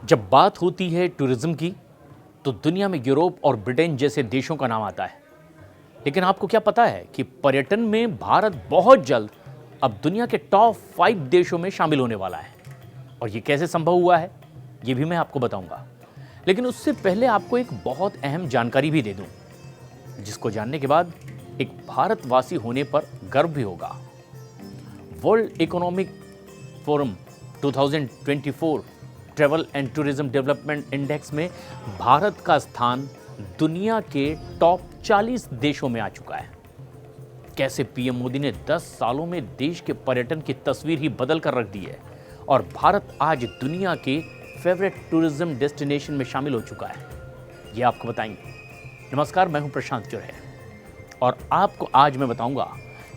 जब बात होती है टूरिज्म की तो दुनिया में यूरोप और ब्रिटेन जैसे देशों का नाम आता है। लेकिन आपको क्या पता है कि पर्यटन में भारत बहुत जल्द अब दुनिया के टॉप 5 देशों में शामिल होने वाला है। और ये कैसे संभव हुआ है ये भी मैं आपको बताऊंगा। लेकिन उससे पहले आपको एक बहुत अहम जानकारी भी दे दूं, जिसको जानने के बाद एक भारतवासी होने पर गर्व भी होगा। World economic forum 2024 travel and tourism development index में भारत का स्थान दुनिया के टॉप 40 देशों में आ चुका है। कैसे पीएम मोदी ने 10 सालों में देश के पर्यटन की तस्वीर ही बदल कर रख दी है और भारत आज दुनिया के फेवरेट टूरिज्म डेस्टिनेशन में शामिल हो चुका है, ये आपको बताएंगे। नमस्कार, मैं हूं प्रशांत चुरहे और आपको आज मैं बताऊंगा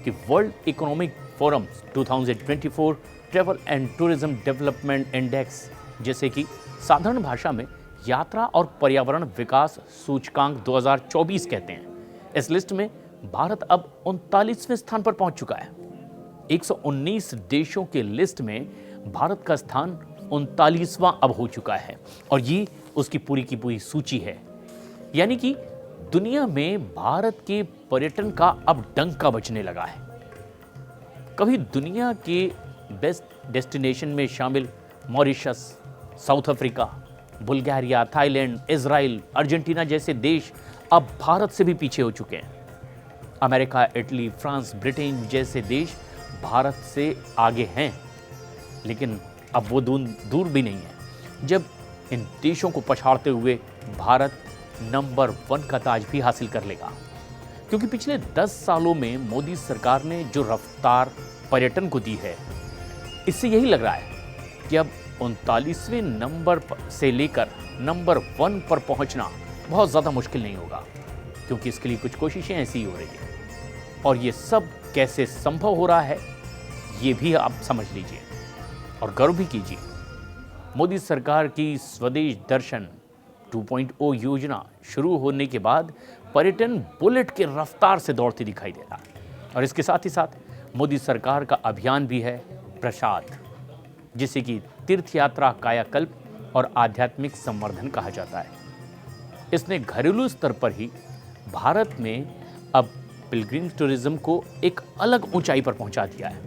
कि world economic forum 2024 travel and tourism development index, जैसे कि साधारण भाषा में यात्रा और पर्यावरण विकास सूचकांक 2024 कहते हैं, इस लिस्ट में भारत अब 39वें स्थान पर पहुंच चुका है। 119 देशों के लिस्ट में भारत का स्थान 39वां अब हो चुका है और ये उसकी पूरी की पूरी सूची है। यानी कि दुनिया में भारत के पर्यटन का अब डंका बजने लगा है। कभी दुनिया के बेस्ट डेस्टिनेशन में शामिल Mauritius, south Africa, Bulgaria, Thailand, Israel, Argentina जैसे देश अब भारत से भी पीछे हो चुके हैं। अमेरिका, इटली, फ्रांस, ब्रिटेन जैसे देश भारत से आगे हैं, लेकिन अब वो दूर भी नहीं है जब इन देशों को पछाड़ते हुए भारत नंबर 1 का ताज भी हासिल कर लेगा। क्योंकि पिछले 10 सालों में मोदी सरकार ने जो रफ्तार पर्यटन को दी है, इससे यही लग रहा है कि अब 39वें नंबर से लेकर नंबर 1 पर पहुंचना बहुत ज़्यादा मुश्किल नहीं होगा, क्योंकि इसके लिए कुछ कोशिशें ऐसी ही हो रही हैं। और ये सब कैसे संभव हो रहा है ये भी आप समझ लीजिए और गर्व भी कीजिए। मोदी सरकार की स्वदेश दर्शन 2.0 योजना शुरू होने के बाद पर्यटन बुलेट के रफ्तार से दौड़ती दिखाई दे रहा है। और इसके साथ ही साथ मोदी सरकार का अभियान भी है प्रसाद, जिसे कि तीर्थ यात्रा, कायाकल्प और आध्यात्मिक संवर्धन कहा जाता है। इसने घरेलू स्तर पर ही भारत में अब पिलग्रिम टूरिज्म को एक अलग ऊंचाई पर पहुंचा दिया है।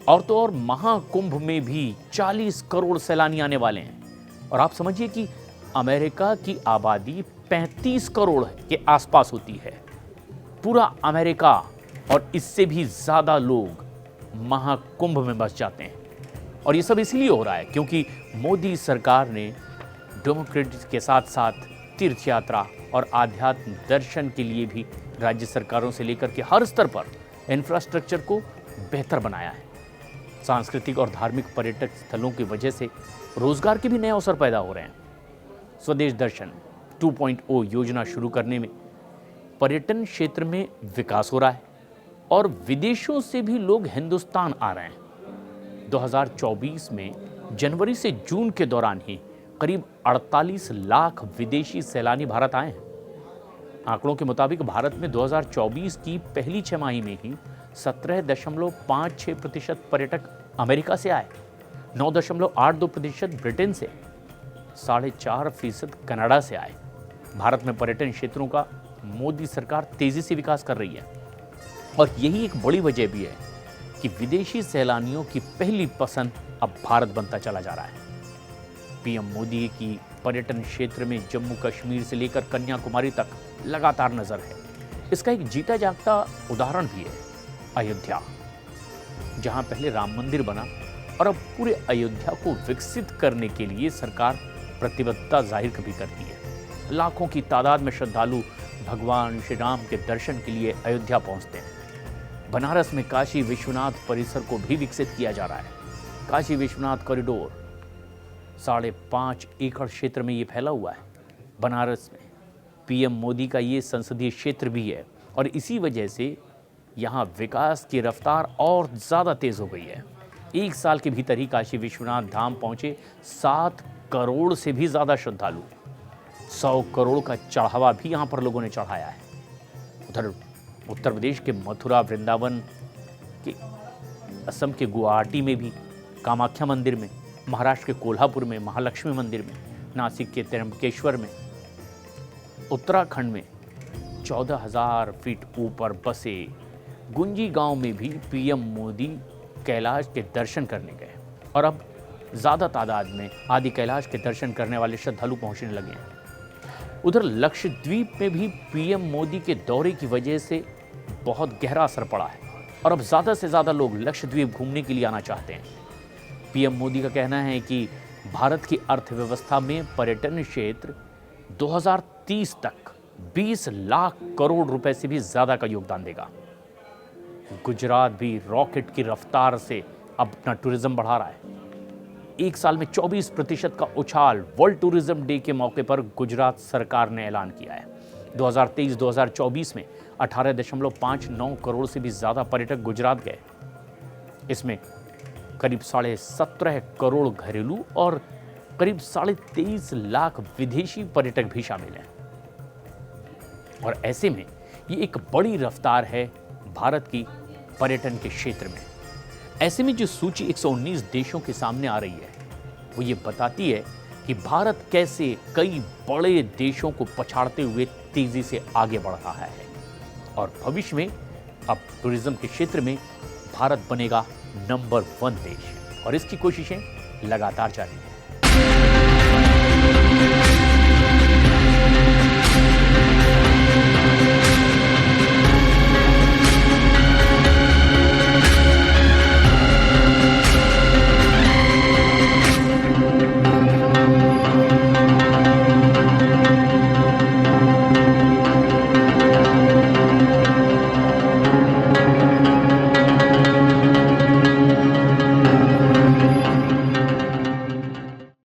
और तो और महाकुंभ में भी 40 करोड़ सैलानी आने वाले हैं। और आप समझिए कि अमेरिका की आबादी 35 करोड़ के आसपास होती है। पूरा अमेरिका और इससे भी ज़्यादा लोग महाकुंभ में बस जाते हैं। और ये सब इसलिए हो रहा है क्योंकि मोदी सरकार ने डेमोक्रेसी के साथ साथ तीर्थ यात्रा और आध्यात्म दर्शन के लिए भी राज्य सरकारों से लेकर के हर स्तर पर इंफ्रास्ट्रक्चर को बेहतर बनाया है। सांस्कृतिक और धार्मिक पर्यटक स्थलों की वजह से रोजगार के भी नए अवसर पैदा हो रहे हैं। स्वदेश दर्शन 2.0 योजना शुरू करने में पर्यटन क्षेत्र में विकास हो रहा है और विदेशों से भी लोग हिंदुस्तान आ रहे हैं। 2024 में जनवरी से जून के दौरान ही करीब 48 लाख विदेशी सैलानी भारत आए हैं। आंकड़ों के मुताबिक भारत में 2024 की पहली छमाही में ही 17.56% पर्यटक अमेरिका से आए, 9.82% ब्रिटेन से, 4.5% कनाडा से आए। भारत में पर्यटन क्षेत्रों का मोदी सरकार तेजी से विकास कर रही है और यही एक बड़ी वजह भी है कि विदेशी सैलानियों की पहली पसंद अब भारत बनता चला जा रहा है। पीएम मोदी की पर्यटन क्षेत्र में जम्मू कश्मीर से लेकर कन्याकुमारी तक लगातार नजर है। इसका एक जीता जागता उदाहरण भी है अयोध्या, जहां पहले राम मंदिर बना और अब पूरे अयोध्या को विकसित करने के लिए सरकार प्रतिबद्धता जाहिर भी करती है। लाखों की तादाद में श्रद्धालु भगवान श्री राम के दर्शन के लिए अयोध्या पहुंचते हैं। बनारस में काशी विश्वनाथ परिसर को भी विकसित किया जा रहा है। काशी विश्वनाथ कॉरिडोर 5.5 एकड़ क्षेत्र में ये फैला हुआ है। बनारस में पीएम मोदी का ये संसदीय क्षेत्र भी है और इसी वजह से यहाँ विकास की रफ्तार और ज़्यादा तेज़ हो गई है। एक साल के भीतर ही काशी विश्वनाथ धाम पहुँचे 7 करोड़ से भी ज़्यादा श्रद्धालु। 100 करोड़ का चढ़ावा भी यहाँ पर लोगों ने चढ़ाया है। उधर उत्तर प्रदेश के मथुरा, वृंदावन के, असम के गुवाहाटी में भी, कामाख्या मंदिर में महाराष्ट्र के कोल्हापुर में महालक्ष्मी मंदिर में, नासिक के त्र्यंबकेश्वर में, उत्तराखंड में 14,000 फीट ऊपर बसे गुंजी गांव में भी पीएम मोदी कैलाश के दर्शन करने गए और अब ज़्यादा तादाद में आदि कैलाश के दर्शन करने वाले श्रद्धालु पहुंचने लगे हैं। उधर लक्षद्वीप में भी पीएम मोदी के दौरे की वजह से बहुत गहरा असर पड़ा है और अब ज़्यादा से ज़्यादा लोग लक्षद्वीप घूमने के लिए आना चाहते हैं। पीएम मोदी का कहना है कि भारत की अर्थव्यवस्था में पर्यटन क्षेत्र 2030 तक 20 लाख करोड़ रुपए से भी ज़्यादा का योगदान देगा। गुजरात भी रॉकेट की रफ्तार से अब अपना टूरिज्म बढ़ा रहा है। एक साल में 24% का उछाल वर्ल्ड टूरिज्म डे के मौके पर गुजरात सरकार ने ऐलान किया है। 2023-2024 में 18.59 करोड़ से भी ज़्यादा पर्यटक गुजरात गए। इसमें करीब 17.5 करोड़ घरेलू और करीब 23.5 लाख विदेशी पर्यटक भी शामिल हैं। और ऐसे में ये एक बड़ी रफ्तार है भारत की पर्यटन के क्षेत्र में। ऐसे में जो सूची 119 देशों के सामने आ रही है वो ये बताती है कि भारत कैसे कई बड़े देशों को पछाड़ते हुए तेजी से आगे बढ़ रहा है और भविष्य में अब टूरिज्म के क्षेत्र में भारत बनेगा नंबर 1 देश और इसकी कोशिशें लगातार जारी हैं।